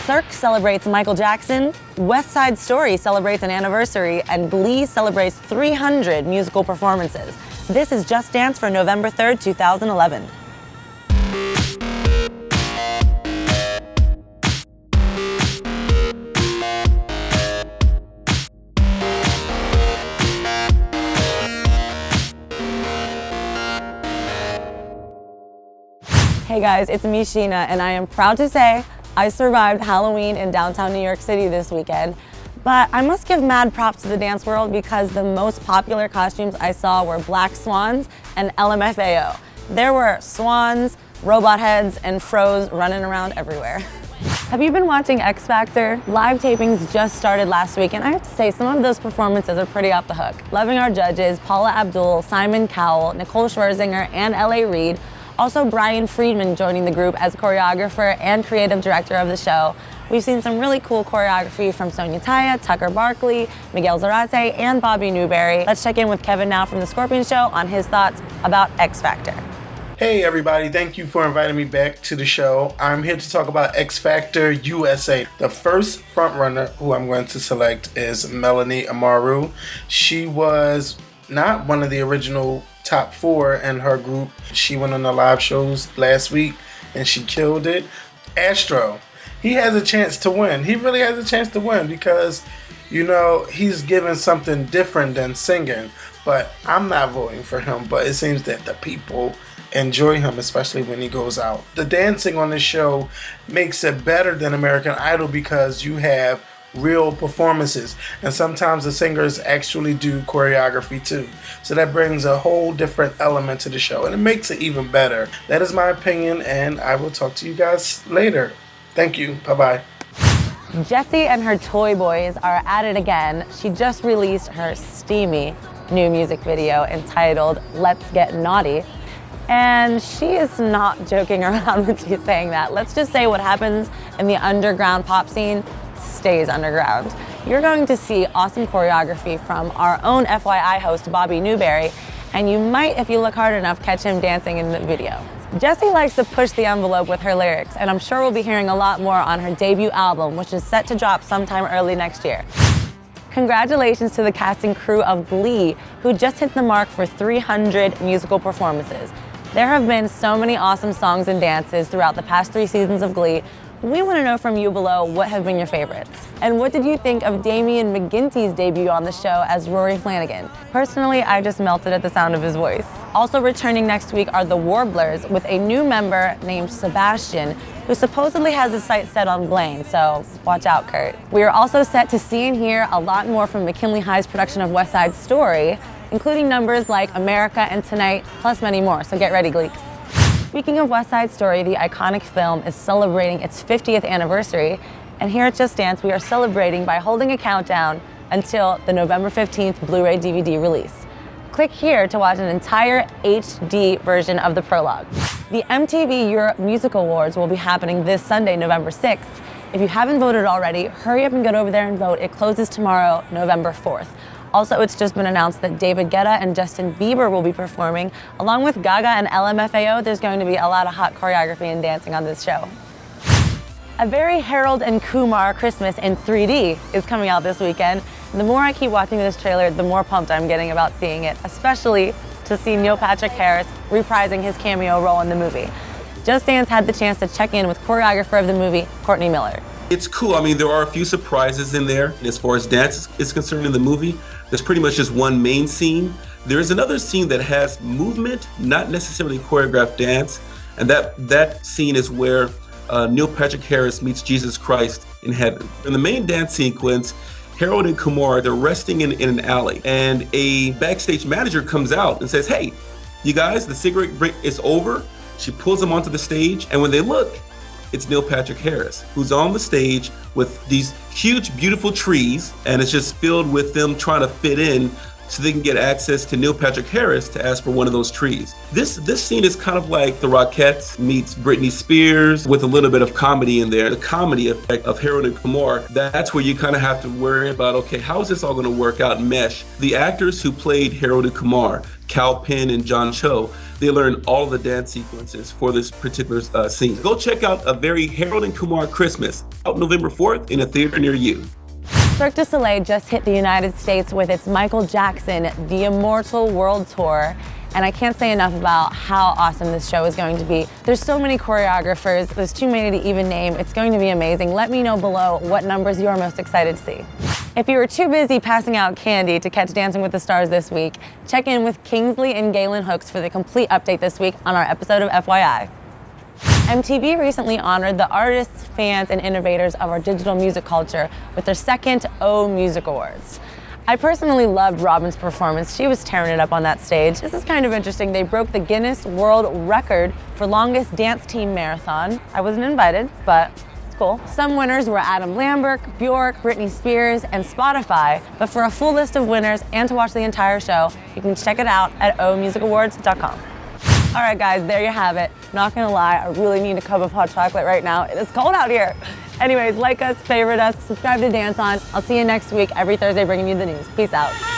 Cirque celebrates Michael Jackson, West Side Story celebrates an anniversary, and Glee celebrates 300 musical performances. This is Just Dance for November 3rd, 2011. Hey guys, it's me, Sheena, and I am proud to say I survived Halloween in downtown New York City this weekend. But I must give mad props to the dance world because the most popular costumes I saw were Black Swans and LMFAO. There were swans, robot heads, and froze running around everywhere. Have you been watching X Factor? Live tapings just started last week, and I have to say some of those performances are pretty off the hook. Loving our judges, Paula Abdul, Simon Cowell, Nicole Scherzinger, and L.A. Reid. Also, Brian Friedman joining the group as choreographer and creative director of the show. We've seen some really cool choreography from Sonia Taya, Tucker Barkley, Miguel Zarate, and Bobby Newberry. Let's check in with Kevin now from The Scorpion Show on his thoughts about X Factor. Hey everybody, thank you for inviting me back to the show. I'm here to talk about X Factor USA. The first frontrunner who I'm going to select is Melanie Amaru. She was not one of the original top 4 in her group. She went on the live shows last week and she killed it. Astro, he has a chance to win. He really has a chance to win because, you know, he's given something different than singing. But I'm not voting for him, but it seems that the people enjoy him, especially when he goes out. The dancing on this show makes it better than American Idol because you have real performances, and sometimes the singers actually do choreography too, so that brings a whole different element to the show and it makes it even better. That is my opinion, and I will talk to you guys later. Thank you. Bye-bye. Jessie and her Toy Boys are at it again. She just released her steamy new music video entitled Let's Get Naughty, and she is not joking around when she's saying that. Let's just say what happens in the underground pop scene stays underground. You're going to see awesome choreography from our own FYI host, Bobby Newberry, and you might, if you look hard enough, catch him dancing in the video. Jessie likes to push the envelope with her lyrics, and I'm sure we'll be hearing a lot more on her debut album, which is set to drop sometime early next year. Congratulations to the cast and crew of Glee, who just hit the mark for 300 musical performances. There have been so many awesome songs and dances throughout the past 3 seasons of Glee. We want to know from you below what have been your favorites. And what did you think of Damian McGinty's debut on the show as Rory Flanagan? Personally, I just melted at the sound of his voice. Also returning next week are the Warblers with a new member named Sebastian, who supposedly has his sights set on Blaine, so watch out, Kurt. We are also set to see and hear a lot more from McKinley High's production of West Side Story, including numbers like America and Tonight, plus many more, so get ready, Gleeks. Speaking of West Side Story, the iconic film is celebrating its 50th anniversary, and here at Just Dance, we are celebrating by holding a countdown until the November 15th Blu-ray DVD release. Click here to watch an entire HD version of the prologue. The MTV Europe Music Awards will be happening this Sunday, November 6th. If you haven't voted already, hurry up and get over there and vote. It closes tomorrow, November 4th. Also, it's just been announced that David Guetta and Justin Bieber will be performing. Along with Gaga and LMFAO, there's going to be a lot of hot choreography and dancing on this show. A very Harold and Kumar Christmas in 3D is coming out this weekend. And the more I keep watching this trailer, the more pumped I'm getting about seeing it, especially to see Neil Patrick Harris reprising his cameo role in the movie. Just Dance had the chance to check in with choreographer of the movie, Courtney Miller. It's cool. I mean, there are a few surprises in there. As far as dance is concerned in the movie, there's pretty much just one main scene. There's another scene that has movement, not necessarily choreographed dance. And that scene is where Neil Patrick Harris meets Jesus Christ in heaven. In the main dance sequence, Harold and Kumar, they're resting in an alley. And a backstage manager comes out and says, "Hey, you guys, the cigarette break is over." She pulls them onto the stage. And when they look, it's Neil Patrick Harris, who's on the stage with these huge, beautiful trees, and it's just filled with them trying to fit in so they can get access to Neil Patrick Harris to ask for one of those trees. This scene is kind of like the Rockettes meets Britney Spears with a little bit of comedy in there. The comedy effect of Harold and Kumar, that's where you kind of have to worry about, okay, how is this all going to work out and mesh? The actors who played Harold and Kumar, Kal Penn and John Cho, they learned all of the dance sequences for this particular scene. Go check out A Very Harold and Kumar Christmas, out November 4th in a theater near you. Cirque du Soleil just hit the United States with its Michael Jackson The Immortal World Tour, and I can't say enough about how awesome this show is going to be. There's so many choreographers, there's too many to even name. It's going to be amazing. Let me know below what numbers you are most excited to see. If you were too busy passing out candy to catch Dancing with the Stars this week, check in with Kingsley and Galen Hooks for the complete update this week on our episode of FYI. MTV recently honored the artists, fans, and innovators of our digital music culture with their second O Music Awards. I personally loved Robyn's performance. She was tearing it up on that stage. This is kind of interesting. They broke the Guinness World Record for longest dance team marathon. I wasn't invited, but it's cool. Some winners were Adam Lambert, Bjork, Britney Spears, and Spotify. But for a full list of winners and to watch the entire show, you can check it out at omusicawards.com. All right, guys, there you have it. Not gonna lie, I really need a cup of hot chocolate right now. It is cold out here. Anyways, like us, favorite us, subscribe to Dance On. I'll see you next week, every Thursday, bringing you the news. Peace out.